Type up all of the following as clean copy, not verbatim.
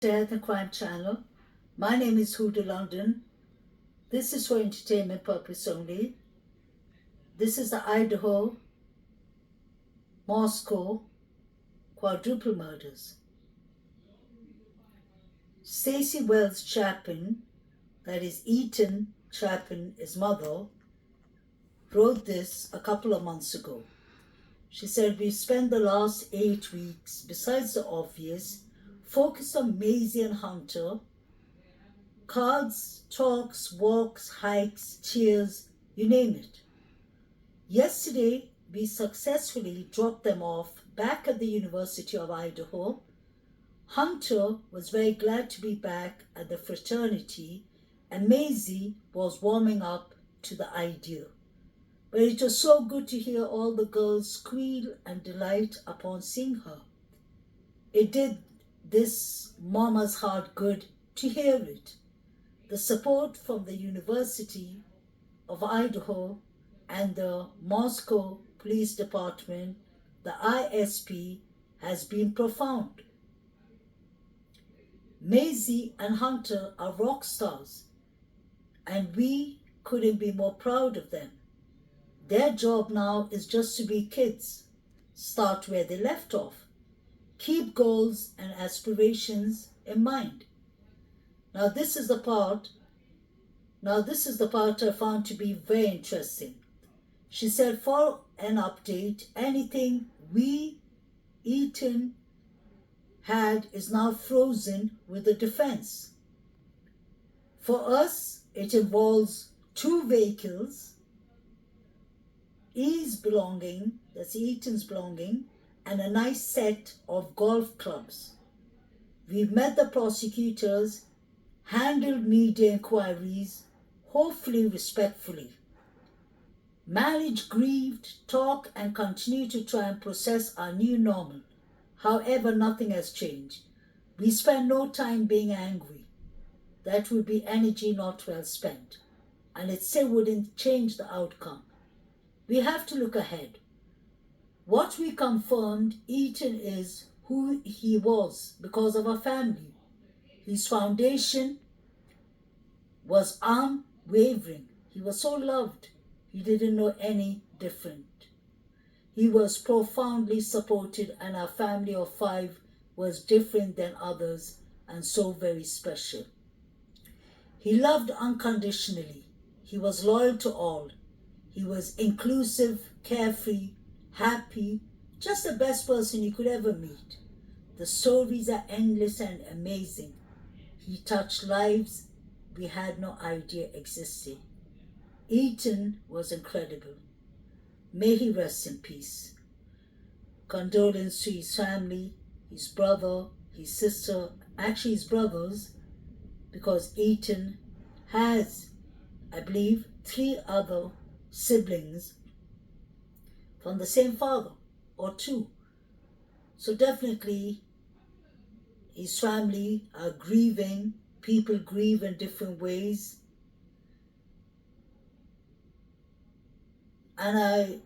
The Crime Channel. My name is Huda London. This is for entertainment purpose only. This is the Idaho, Moscow quadruple murders. Stacey Wells Chapin, that is Ethan Chapin, his mother, wrote this a couple of months ago. She said, "We spent the last 8 weeks, besides the obvious, focused on Maisie and Hunter. Cards, talks, walks, hikes, cheers, you name it. Yesterday, we successfully dropped them off back at the University of Idaho. Hunter was very glad to be back at the Fraternity, and Maisie was warming up to the idea. But it was so good to hear all the girls squeal and delight upon seeing her. It did this mama's heart good to hear it. The support from the University of Idaho and the Moscow Police Department, the ISP, has been profound. Maisie and Hunter are rock stars, and we couldn't be more proud of them. Their job now is just to be kids, start where they left off, keep goals and aspirations in mind." Now this is the part I found to be very interesting. She said, "For an update, anything we, Ethan, had is now frozen with the defense. For us, it involves 2 vehicles, E's belonging, that's Ethan's belonging, and a nice set of golf clubs. We've met the prosecutors, handled media inquiries, hopefully respectfully. Manage, grieved, talk, and continue to try and process our new normal. However, nothing has changed. We spend no time being angry. That would be energy not well spent, and it still wouldn't change the outcome. We have to look ahead. What we confirmed, Ethan is who he was because of our family. His foundation was unwavering. He was so loved. He didn't know any different. He was profoundly supported, and our family of 5 was different than others and so very special. He loved unconditionally. He was loyal to all. He was inclusive, carefree, happy, just the best person you could ever meet. The stories are endless and amazing. He touched lives we had no idea existed. Ethan was incredible. May he rest in peace. Condolence to his family, his brother, his sister, actually his brothers, because Ethan has, I believe, 3 other siblings from the same father, or 2. So definitely his family are grieving. People grieve in different ways. And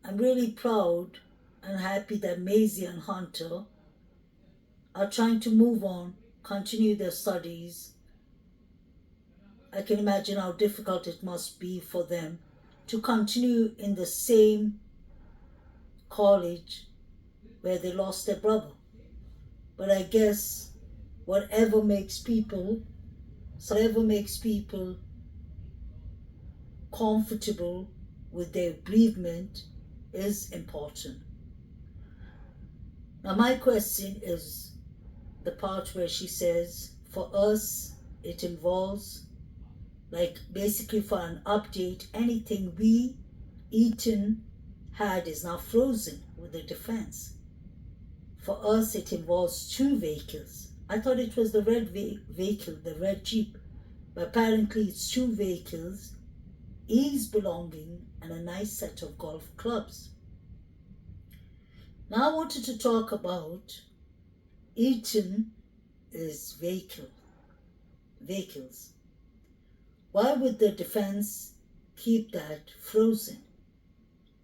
I'm really proud and happy that Maisie and Hunter are trying to move on, continue their studies. I can imagine how difficult it must be for them to continue in the same college where they lost their brother. But I guess whatever makes people comfortable with their bereavement is important. Now my question is the part where she says, "For us, it involves," like basically for an update, anything we, Ethan, had is now frozen with the defense. For us, it involves 2 vehicles. I thought it was the red vehicle, the red Jeep, but apparently it's 2 vehicles, E's belonging, and a nice set of golf clubs. Now I wanted to talk about Ethan's vehicles. Why would the defense keep that frozen?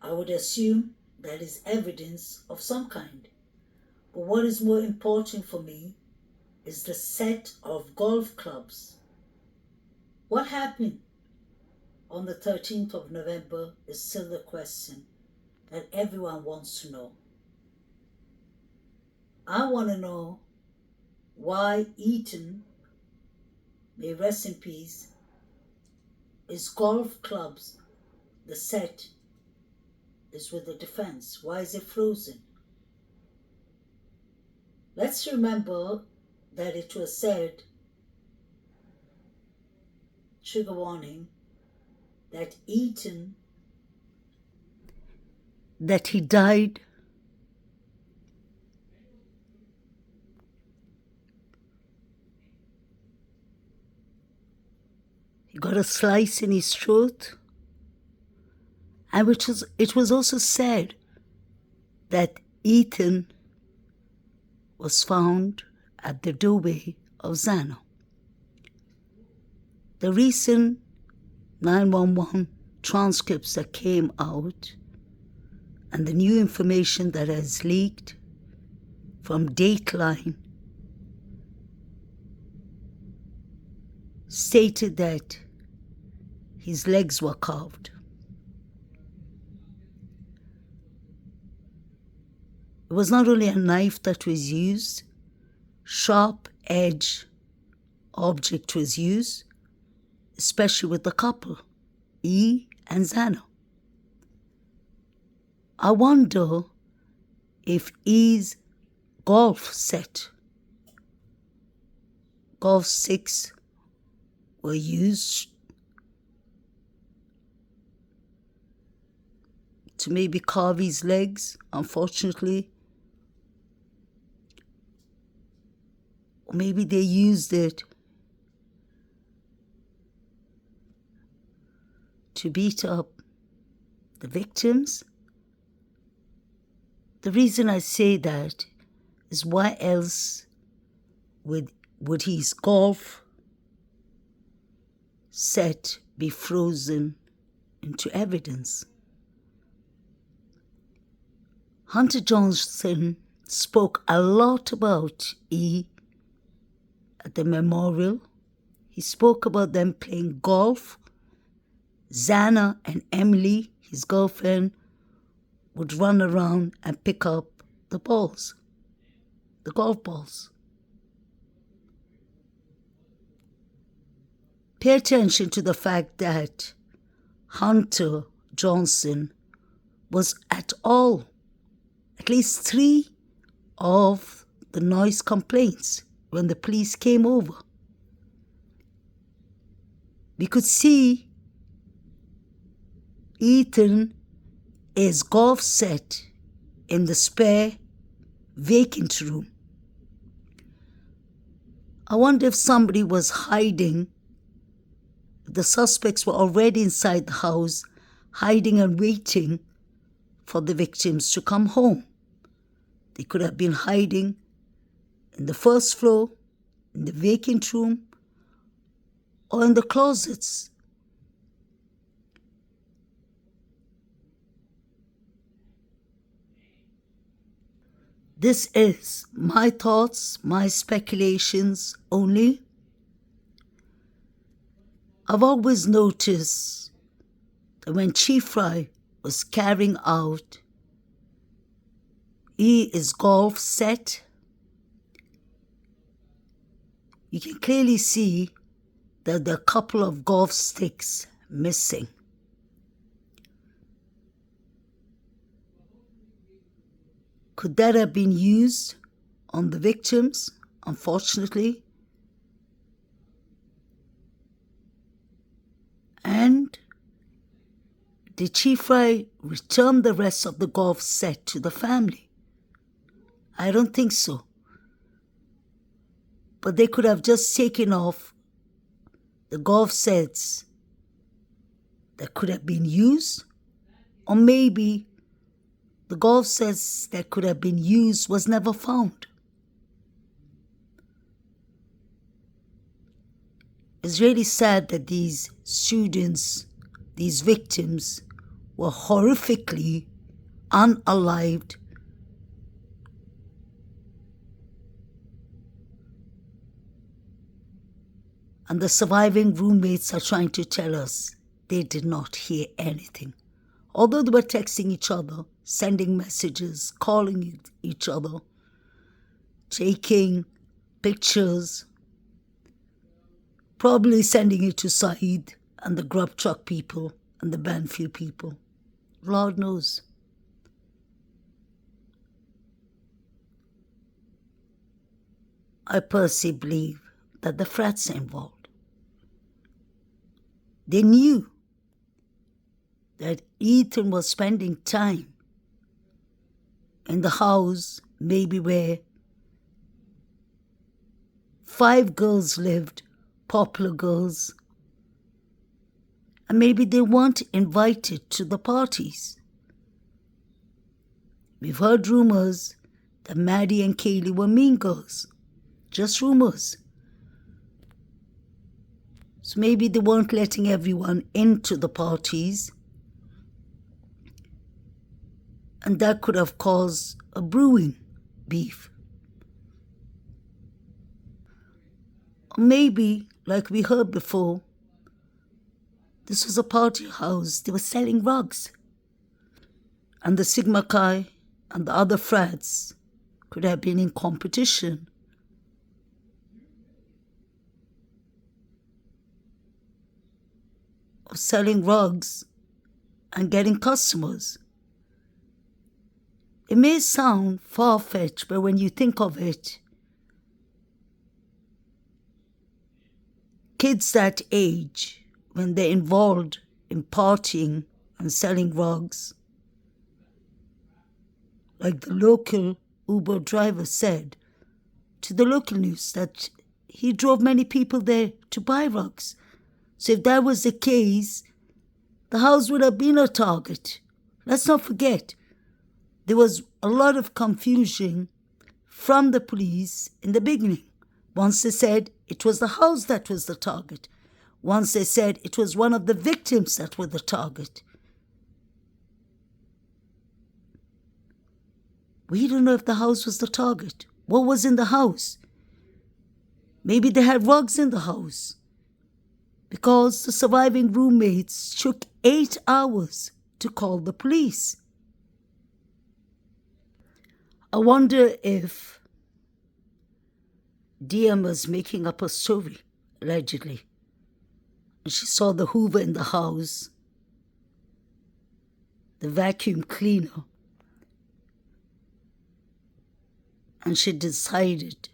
I would assume that is evidence of some kind. But what is more important for me is the set of golf clubs. What happened on the 13th of November is still the question that everyone wants to know. I want to know why Eaton, may rest in peace, is golf clubs, the set is with the defense. Why is it frozen? Let's remember that it was said, trigger warning, that Eaton, that he died he got a slice in his throat, and it was also said that Eaton was found at the doorway of Xana. The recent 911 transcripts that came out and the new information that has leaked from Dateline stated that his legs were carved. It was not only a knife that was used, sharp edge object was used, especially with the couple, E and Xana. I wonder if E's golf set, golf sticks, were used to maybe carve his legs, unfortunately. Or maybe they used it to beat up the victims. The reason I say that is why else would his golf set be frozen into evidence? Hunter Johnson spoke a lot about E at the memorial. He spoke about them playing golf. Xana and Emily, his girlfriend, would run around and pick up the balls, the golf balls. Pay attention to the fact that Hunter Johnson was at least 3 of the noise complaints when the police came over. We could see Ethan's golf set in the spare vacant room. I wonder if somebody was hiding. The suspects were already inside the house, hiding and waiting for the victims to come home. They could have been hiding in the first floor, in the vacant room, or in the closets. This is my thoughts, my speculations only. I've always noticed that when Chief Fry was carrying out his golf set, you can clearly see that there are a couple of golf sticks missing. Could that have been used on the victims? Unfortunately. And did Chief Fry return the rest of the golf set to the family? I don't think so. But they could have just taken off the golf sets that could have been used, or maybe the golf sets that could have been used was never found. It's really sad that these students, these victims, were horrifically unalived And the surviving roommates are trying to tell us they did not hear anything. Although they were texting each other, sending messages, calling each other, taking pictures, probably sending it to Saeed and the grub truck people and the Banfield people. Lord knows. I personally believe that the frats are involved. They knew that Ethan was spending time in the house, maybe where 5 girls lived, popular girls, and maybe they weren't invited to the parties. We've heard rumors that Maddie and Kaylee were mean girls. Just rumors. So maybe they weren't letting everyone into the parties, and that could have caused a brewing beef. Or maybe, like we heard before, this was a party house. They were selling rugs. And the Sigma Chi and the other frats could have been in competition. Of selling rugs and getting customers. It may sound far-fetched, but when you think of it, kids that age, when they're involved in partying and selling rugs, like the local Uber driver said to the local news that he drove many people there to buy rugs. So if that was the case, the house would have been a target. Let's not forget, there was a lot of confusion from the police in the beginning. Once they said it was the house that was the target. Once they said it was one of the victims that were the target. We don't know if the house was the target. What was in the house? Maybe they had rugs in the house, because the surviving roommates took 8 hours to call the police. I wonder if DM was making up a story, allegedly. And she saw the Hoover in the house, the vacuum cleaner, and she decided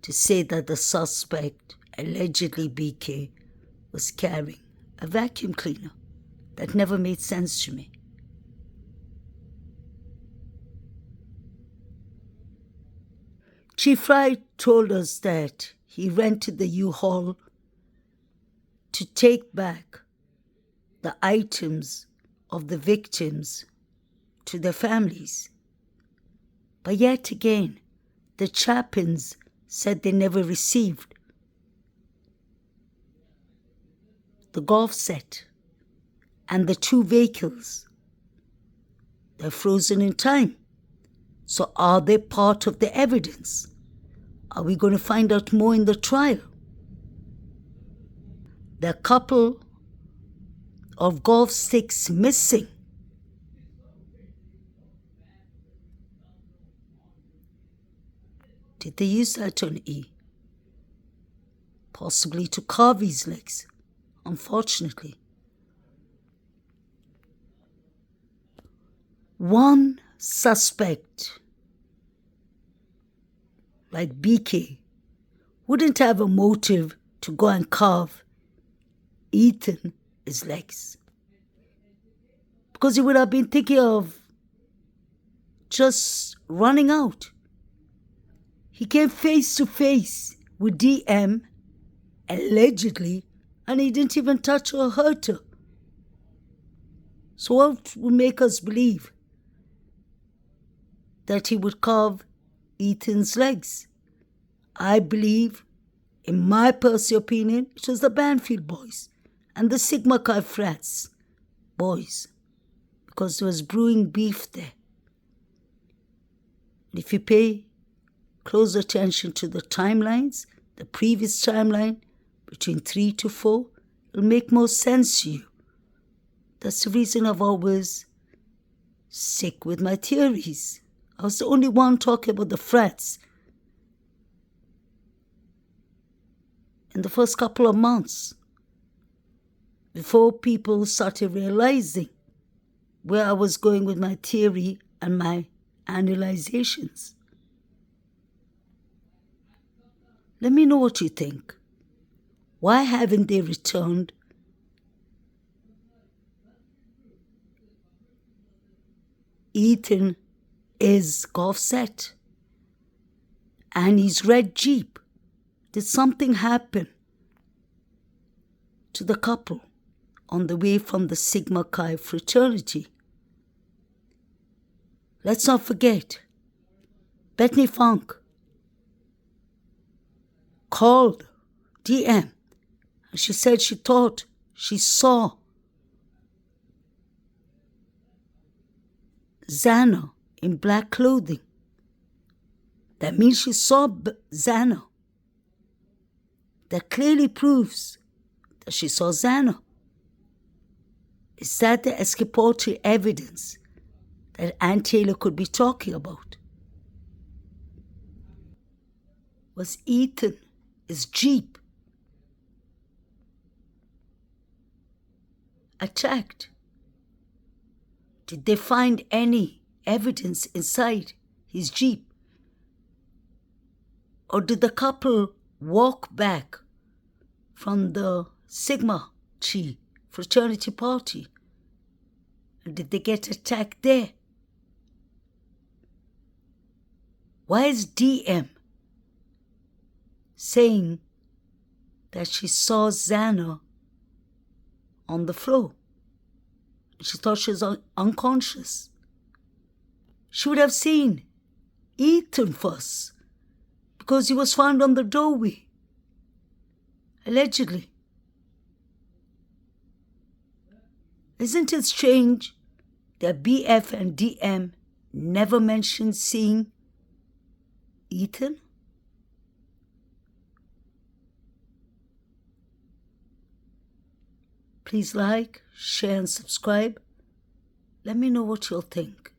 to say that the suspect, allegedly BK, was carrying a vacuum cleaner. That never made sense to me. Chief Wright told us that he rented the U-Haul to take back the items of the victims to their families. But yet again, the Chapins said they never received the golf set and the 2 vehicles. They're frozen in time. So are they part of the evidence? Are we going to find out more in the trial? There are a couple of golf sticks missing. Did they use that on E? Possibly to carve his legs, unfortunately. One suspect, like BK, wouldn't have a motive to go and carve Ethan's legs, because he would have been thinking of just running out. He came face to face with DM, allegedly, and he didn't even touch or hurt her. So what would make us believe that he would carve Ethan's legs? I believe, in my personal opinion, it was the Banfield boys and the Sigma Chi frats boys, because there was brewing beef there. And if you pay close attention to the timelines, the previous timeline, between 3 to 4, it'll make more sense to you. That's the reason I've always stick with my theories. I was the only one talking about the frats in the first couple of months, before people started realizing where I was going with my theory and my analyzations. Let me know what you think. Why haven't they returned Ethan is golf set and his red Jeep? Did something happen to the couple on the way from the Sigma Chi fraternity? Let's not forget, Bethany Funk called DM and she said she thought she saw Xana in black clothing. That means she saw Xana. That clearly proves that she saw Xana. Is that the escapatory evidence that Ann Taylor could be talking about? Was Ethan's Jeep attacked? Did they find any evidence inside his Jeep? Or did the couple walk back from the Sigma Chi fraternity party? And did they get attacked there? Why is DM saying that she saw Xana on the floor? She thought she was unconscious. She would have seen Ethan first because he was found on the doorway, allegedly. Isn't it strange that BF and DM never mentioned seeing Ethan? Please like, share and subscribe. Let me know what you'll think.